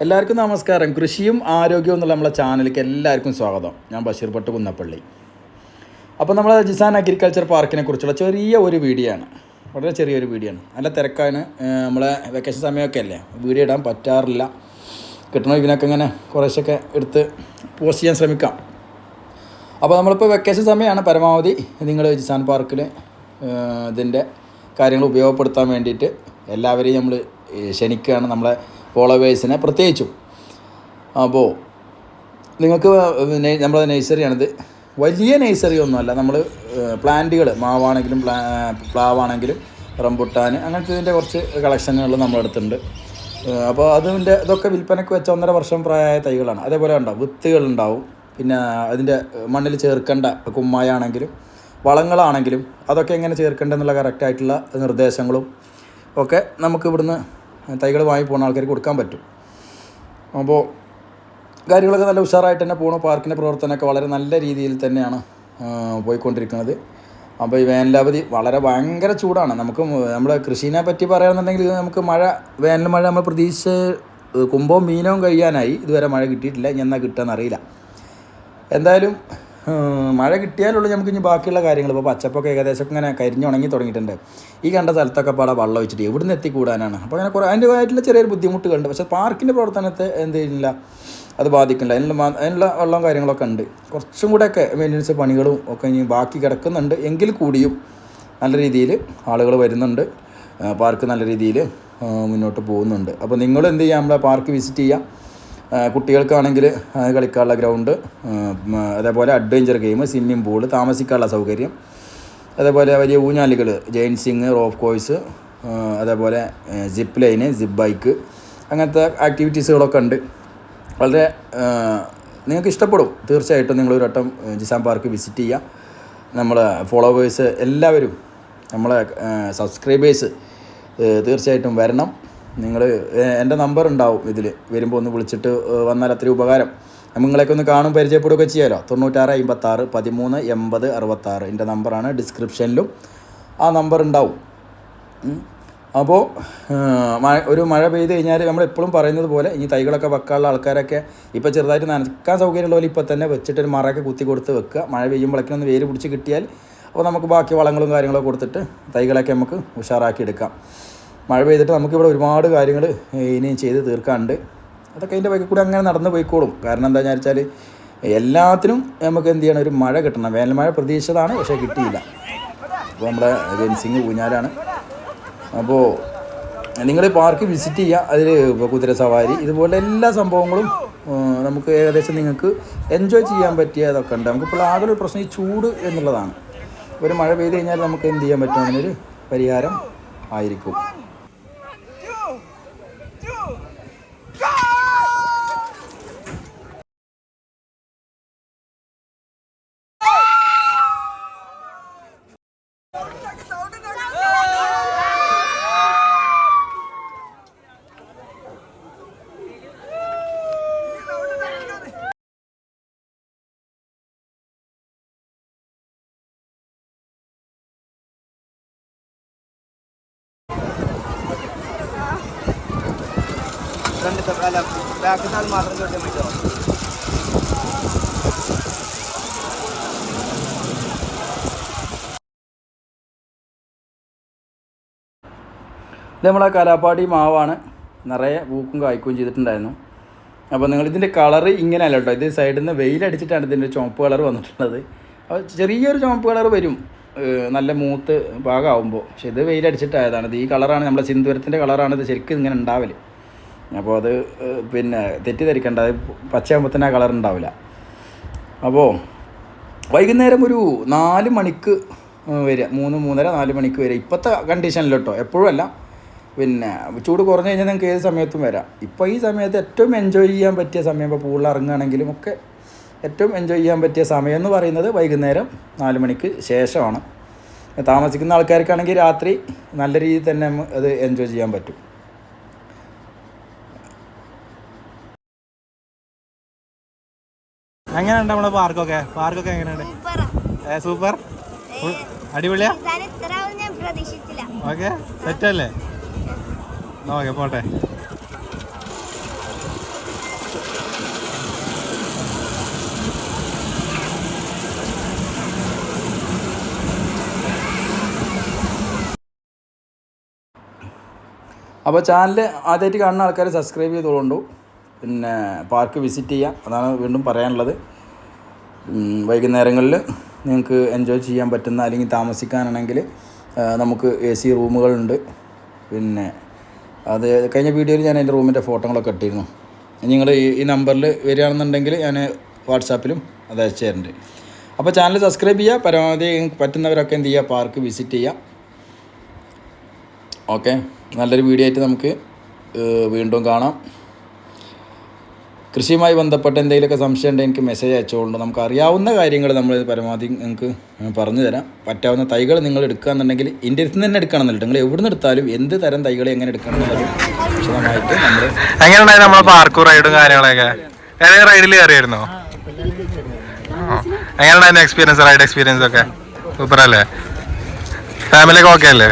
എല്ലാവർക്കും നമസ്കാരം. കൃഷിയും ആരോഗ്യവും എന്നുള്ള നമ്മളെ ചാനലിലേക്ക് എല്ലാവർക്കും സ്വാഗതം. ഞാൻ ബഷീർ ഭട്ട് കുന്നപ്പള്ളി. അപ്പോൾ നമ്മളെ ജിസാൻ അഗ്രികൾച്ചർ പാർക്കിനെ കുറിച്ചുള്ള ചെറിയ ഒരു വീഡിയോ ആണ്, വളരെ ചെറിയൊരു വീഡിയോ ആണ്. നല്ല തിരക്കാണ്, നമ്മളെ വെക്കേഷൻ സമയമൊക്കെ അല്ലേ, വീഡിയോ ഇടാൻ പറ്റാറില്ല. കിട്ടണ ഇതിനൊക്കെ ഇങ്ങനെ കുറേശ്ശൊക്കെ എടുത്ത് പോസ്റ്റ് ചെയ്യാൻ ശ്രമിക്കാം. അപ്പോൾ നമ്മളിപ്പോൾ വെക്കേഷൻ സമയമാണ്, പരമാവധി നിങ്ങൾ ജിസാൻ പാർക്കിൽ ഇതിൻ്റെ കാര്യങ്ങൾ ഉപയോഗപ്പെടുത്താൻ വേണ്ടിയിട്ട് എല്ലാവരെയും നമ്മൾ ക്ഷണിക്കുകയാണ്, നമ്മളെ ഫോളോവേഴ്സിനെ പ്രത്യേകിച്ചും. അപ്പോൾ നിങ്ങൾക്ക് നമ്മളെ നഴ്സറിയാണിത്. വലിയ നഴ്സറി ഒന്നുമല്ല, നമ്മൾ പ്ലാന്റുകൾ മാവാണെങ്കിലും പ്ലാവാണെങ്കിലും റംബുട്ടാൻ അങ്ങനത്തെ ഇതിൻ്റെ കുറച്ച് കളക്ഷനുകൾ നമ്മളെടുത്തുണ്ട്. അപ്പോൾ അതിൻ്റെ ഇതൊക്കെ വിൽപ്പനയ്ക്ക് വെച്ച 1.5 വർഷം പ്രായമായ തൈകളാണ്. അതേപോലെ ഉണ്ടാവും, വിത്തുകളുണ്ടാവും, പിന്നെ അതിൻ്റെ മണ്ണിൽ ചേർക്കേണ്ട കുമ്മായാണെങ്കിലും വളങ്ങളാണെങ്കിലും അതൊക്കെ എങ്ങനെ ചേർക്കേണ്ടതെന്നുള്ള കറക്റ്റായിട്ടുള്ള നിർദ്ദേശങ്ങളും ഒക്കെ നമുക്ക് ഇവിടുന്ന് തൈകൾ വാങ്ങി പോകുന്ന ആൾക്കാർക്ക് കൊടുക്കാൻ പറ്റും. അപ്പോൾ കാര്യങ്ങളൊക്കെ നല്ല ഉഷാറായിട്ട് തന്നെ പോകണം. പാർക്കിൻ്റെ പ്രവർത്തനമൊക്കെ വളരെ നല്ല രീതിയിൽ തന്നെയാണ് പോയിക്കൊണ്ടിരിക്കുന്നത്. അപ്പോൾ ഈ വേനലവധി ഭയങ്കര ചൂടാണ്. നമുക്ക് നമ്മുടെ കൃഷിനെ പറ്റി പറയുകയാണെന്നുണ്ടെങ്കിൽ നമുക്ക് വേനൽ മഴ നമ്മൾ പ്രതീക്ഷ കുംഭവും മീനവും കഴിയാനായി, ഇതുവരെ മഴ കിട്ടിയിട്ടില്ല. ഇനി എന്നാ കിട്ടുകയെന്ന് അറിയില്ല. എന്തായാലും മഴ കിട്ടിയാലുള്ളൂ നമുക്ക് ഇനി ബാക്കിയുള്ള കാര്യങ്ങൾ. ഇപ്പോൾ പച്ചപ്പൊക്കെ ഏകദേശം ഇങ്ങനെ കരിഞ്ഞുണങ്ങി തുടങ്ങിയിട്ടുണ്ട്. ഈ കണ്ട സ്ഥലത്തൊക്കെ പാടെ വെള്ളം ഒഴിച്ചിട്ട് എവിടുന്ന് എത്തിക്കൂടാനാണ്. അപ്പോൾ അങ്ങനെ കുറേ അതിൻ്റെതായിട്ടുള്ള ചെറിയൊരു ബുദ്ധിമുട്ടുകളുണ്ട്. പക്ഷേ പാർക്കിൻ്റെ പ്രവർത്തനത്തെ എന്ത് ചെയ്യുന്നില്ല, അത് ബാധിക്കില്ല. അതിനുള്ള വെള്ളവും കാര്യങ്ങളൊക്കെ ഉണ്ട്. കുറച്ചും കൂടെയൊക്കെ മെയിൻ്റനൻസ് പണികളും ഒക്കെ ഇനി ബാക്കി കിടക്കുന്നുണ്ട്. എങ്കിൽ കൂടിയും നല്ല രീതിയിൽ ആളുകൾ വരുന്നുണ്ട്, പാർക്ക് നല്ല രീതിയിൽ മുന്നോട്ട് പോകുന്നുണ്ട്. അപ്പോൾ നിങ്ങൾ എന്ത് ചെയ്യുക, നമ്മളെ പാർക്ക് വിസിറ്റ് ചെയ്യുക. കുട്ടികൾക്കാണെങ്കിൽ കളിക്കാനുള്ള ഗ്രൗണ്ട്, അതേപോലെ അഡ്വഞ്ചർ ഗെയിം, സ്വിമ്മിംഗ് പൂള്, താമസിക്കാനുള്ള സൗകര്യം, അതേപോലെ വലിയ ഊഞ്ഞാലുകൾ, ജെയിൻസിങ്, റോപ്പ് കോഴ്സ്, അതേപോലെ സിപ്പ് ലൈന്, സിപ്പ് ബൈക്ക്, അങ്ങനത്തെ ആക്ടിവിറ്റീസുകളൊക്കെ ഉണ്ട്. വളരെ നിങ്ങൾക്ക് ഇഷ്ടപ്പെടും തീർച്ചയായിട്ടും. നിങ്ങളൊരു വട്ടം ജിസാൻ പാർക്ക് വിസിറ്റ് ചെയ്യുക. നമ്മളെ ഫോളോവേഴ്സ് എല്ലാവരും, നമ്മളെ സബ്സ്ക്രൈബേഴ്സ് തീർച്ചയായിട്ടും വരണം. നിങ്ങൾ എൻ്റെ നമ്പർ ഉണ്ടാവും ഇതിൽ, വരുമ്പോൾ ഒന്ന് വിളിച്ചിട്ട് വന്നാൽ അത്രയും ഉപകാരം. നിങ്ങളെയൊക്കെ ഒന്ന് കാണും, പരിചയപ്പെടുകയൊക്കെ ചെയ്യാമല്ലോ. 96 56 13 80 66 എൻ്റെ നമ്പറാണ്. ഡിസ്ക്രിപ്ഷനിലും ആ നമ്പർ ഉണ്ടാവും. അപ്പോൾ ഒരു മഴ പെയ്ത് കഴിഞ്ഞാൽ നമ്മളെപ്പോഴും പറയുന്നത് പോലെ ഈ തൈകളൊക്കെ വെക്കാനുള്ള ആൾക്കാരൊക്കെ ഇപ്പോൾ ചെറുതായിട്ട് നനക്കാൻ സൗകര്യമുള്ള പോലെ ഇപ്പോൾ തന്നെ വെച്ചിട്ടൊരു മറയൊക്കെ കുത്തി കൊടുത്ത് വെക്കുക. മഴ പെയ്യുമ്പോഴേക്കൊന്ന് വേര് പിടിച്ച് കിട്ടിയാൽ അപ്പോൾ നമുക്ക് ബാക്കി വളങ്ങളും കാര്യങ്ങളൊക്കെ കൊടുത്തിട്ട് തൈകളൊക്കെ നമുക്ക് ഉഷാറാക്കി എടുക്കാം. മഴ പെയ്തിട്ട് നമുക്കിവിടെ ഒരുപാട് കാര്യങ്ങൾ ഇനിയും ചെയ്ത് തീർക്കാനുണ്ട്. അതൊക്കെ അതിൻ്റെ വഴിക്ക് കൂടെ അങ്ങനെ നടന്ന് പോയിക്കോളും. കാരണം എന്താണെന്ന് വെച്ചാൽ എല്ലാത്തിനും നമുക്ക് എന്ത് ചെയ്യണം, ഒരു മഴ കിട്ടണം. വേനൽ മഴ പ്രതീക്ഷിച്ചതാണ്, പക്ഷേ കിട്ടിയില്ല. അപ്പോൾ നമ്മുടെ ഫെൻസിങ് ഊഞ്ഞാലാണ്. അപ്പോൾ നിങ്ങൾ പാർക്ക് വിസിറ്റ് ചെയ്യുക. അതിൽ കുതിര സവാരി, ഇതുപോലെ എല്ലാ സംഭവങ്ങളും നമുക്ക് ഏകദേശം നിങ്ങൾക്ക് എൻജോയ് ചെയ്യാൻ പറ്റിയതൊക്കെ ഉണ്ട്. നമുക്കിപ്പോൾ ആകെ ഒരു പ്രശ്നം ഈ ചൂട് എന്നുള്ളതാണ്. ഒരു മഴ പെയ്ത് കഴിഞ്ഞാൽ നമുക്ക് എന്ത് ചെയ്യാൻ പറ്റും, അതിനൊരു പരിഹാരം ആയിരിക്കും. ബാക്കിൽ മാത്രം ചോദിച്ചാൽ പറ്റുമോ? ഇത് നമ്മളെ കലാപ്പാടി മാവാണ്, നിറയെ പൂക്കും കായ്ക്കുകയും ചെയ്തിട്ടുണ്ടായിരുന്നു. അപ്പോൾ നിങ്ങളിതിൻ്റെ കളറ് ഇങ്ങനെയല്ല കേട്ടോ, ഇത് സൈഡിൽ നിന്ന് വെയിലടിച്ചിട്ടാണ് ഇതിൻ്റെ ചുവപ്പ് കളർ വന്നിട്ടുള്ളത്. അപ്പോൾ ചെറിയൊരു ചുവപ്പ് കളർ വരും നല്ല മൂത്ത് പാകമാകുമ്പോൾ. പക്ഷേ ഇത് വെയിലടിച്ചിട്ടായതാണ്. ഇത് ഈ കളറാണ്, നമ്മളെ സിന്ദൂരത്തിൻ്റെ കളറാണ് ഇത് ശരിക്കും ഇങ്ങനെ ഉണ്ടാവല്. അപ്പോൾ അത് പിന്നെ തെറ്റിദ്ധരിക്കേണ്ട, അത് പച്ചയാകുമ്പോൾ തന്നെ ആ കളർ ഉണ്ടാവില്ല. അപ്പോൾ വൈകുന്നേരം ഒരു 4 മണിക്ക് വരിക, 3, 3:30, 4 മണിക്ക് വരിക. ഇപ്പോഴത്തെ കണ്ടീഷനിൽ കേട്ടോ, എപ്പോഴും അല്ല. പിന്നെ ചൂട് കുറഞ്ഞു കഴിഞ്ഞാൽ നിങ്ങൾക്ക് ഏത് സമയത്തും വരാം. ഇപ്പോൾ ഈ സമയത്ത് ഏറ്റവും എൻജോയ് ചെയ്യാൻ പറ്റിയ സമയം, ഇപ്പോൾ പൂളിൽ ഇറങ്ങുകയാണെങ്കിലും ഒക്കെ ഏറ്റവും എൻജോയ് ചെയ്യാൻ പറ്റിയ സമയം എന്ന് പറയുന്നത് വൈകുന്നേരം 4 മണിക്ക് ശേഷമാണ്. താമസിക്കുന്ന ആൾക്കാർക്കാണെങ്കിൽ രാത്രി നല്ല രീതിയിൽ തന്നെ അത് എൻജോയ് ചെയ്യാൻ പറ്റും. എങ്ങനെയുണ്ട് നമ്മളെ പാർക്കൊക്കെ എങ്ങനെയുണ്ട്? സൂപ്പർ, അടിപൊളിയാ. ഓക്കെ, സെറ്റല്ലേ? ഓക്കെ, പോട്ടെ. അപ്പോൾ ചാനൽ ആദ്യമായിട്ട് കാണുന്ന ആൾക്കാർ സബ്സ്ക്രൈബ് ചെയ്തോളൂ. പിന്നെ പാർക്ക് വിസിറ്റ് ചെയ്യുക, അതാണ് വീണ്ടും പറയാനുള്ളത്. വൈകുന്നേരങ്ങളിൽ നിങ്ങൾക്ക് എൻജോയ് ചെയ്യാൻ പറ്റുന്ന, അല്ലെങ്കിൽ താമസിക്കാനാണെങ്കിൽ നമുക്ക് AC റൂമുകളുണ്ട്. പിന്നെ അത് കഴിഞ്ഞ വീഡിയോയിൽ ഞാൻ എൻ്റെ റൂമിൻ്റെ ഫോട്ടോകളൊക്കെ ഇട്ടിരുന്നു. നിങ്ങൾ ഈ നമ്പറിൽ വരികയാണെന്നുണ്ടെങ്കിൽ ഞാൻ വാട്സാപ്പിലും അത് അയച്ചു തരുന്നുണ്ട്. അപ്പോൾ ചാനൽ സബ്സ്ക്രൈബ് ചെയ്യുക, പരമാവധി പറ്റുന്നവരൊക്കെ എന്ത് ചെയ്യുക, പാർക്ക് വിസിറ്റ് ചെയ്യുക. ഓക്കെ, നല്ലൊരു വീഡിയോ ആയിട്ട് നമുക്ക് വീണ്ടും കാണാം. കൃഷിയുമായി ബന്ധപ്പെട്ട് എന്തെങ്കിലുമൊക്കെ സംശയം ഉണ്ടെങ്കിൽ എനിക്ക് മെസ്സേജ് അയച്ചുകൊണ്ട് നമുക്ക് അറിയാവുന്ന കാര്യങ്ങൾ നമ്മൾ പരമാവധി നിങ്ങൾക്ക് പറഞ്ഞു തരാം. പറ്റാവുന്ന തൈകൾ നിങ്ങൾ എടുക്കുകയെന്നുണ്ടെങ്കിൽ ഇന്ത്യയിൽ നിന്ന് തന്നെ എടുക്കണമെന്നില്ല, നിങ്ങൾ എവിടെ നിന്ന് എടുത്താലും എന്ത് തരം തൈകൾ എങ്ങനെ എടുക്കണം എന്നുള്ളത് വിശദമായിട്ട് നമ്മൾ എങ്ങനെയുണ്ടായി നമ്മളെ പാർക്ക് റൈഡും കാര്യങ്ങളൊക്കെ? റൈഡിൽ കയറിയായിരുന്നോ? എങ്ങനെയുണ്ടായിരുന്നു എക്സ്പീരിയൻസ്, റൈഡ് എക്സ്പീരിയൻസ് ഒക്കെ? സൂപ്പർ അല്ലേ? ഫാമിലിയൊക്കെ ഓക്കെ അല്ലേ?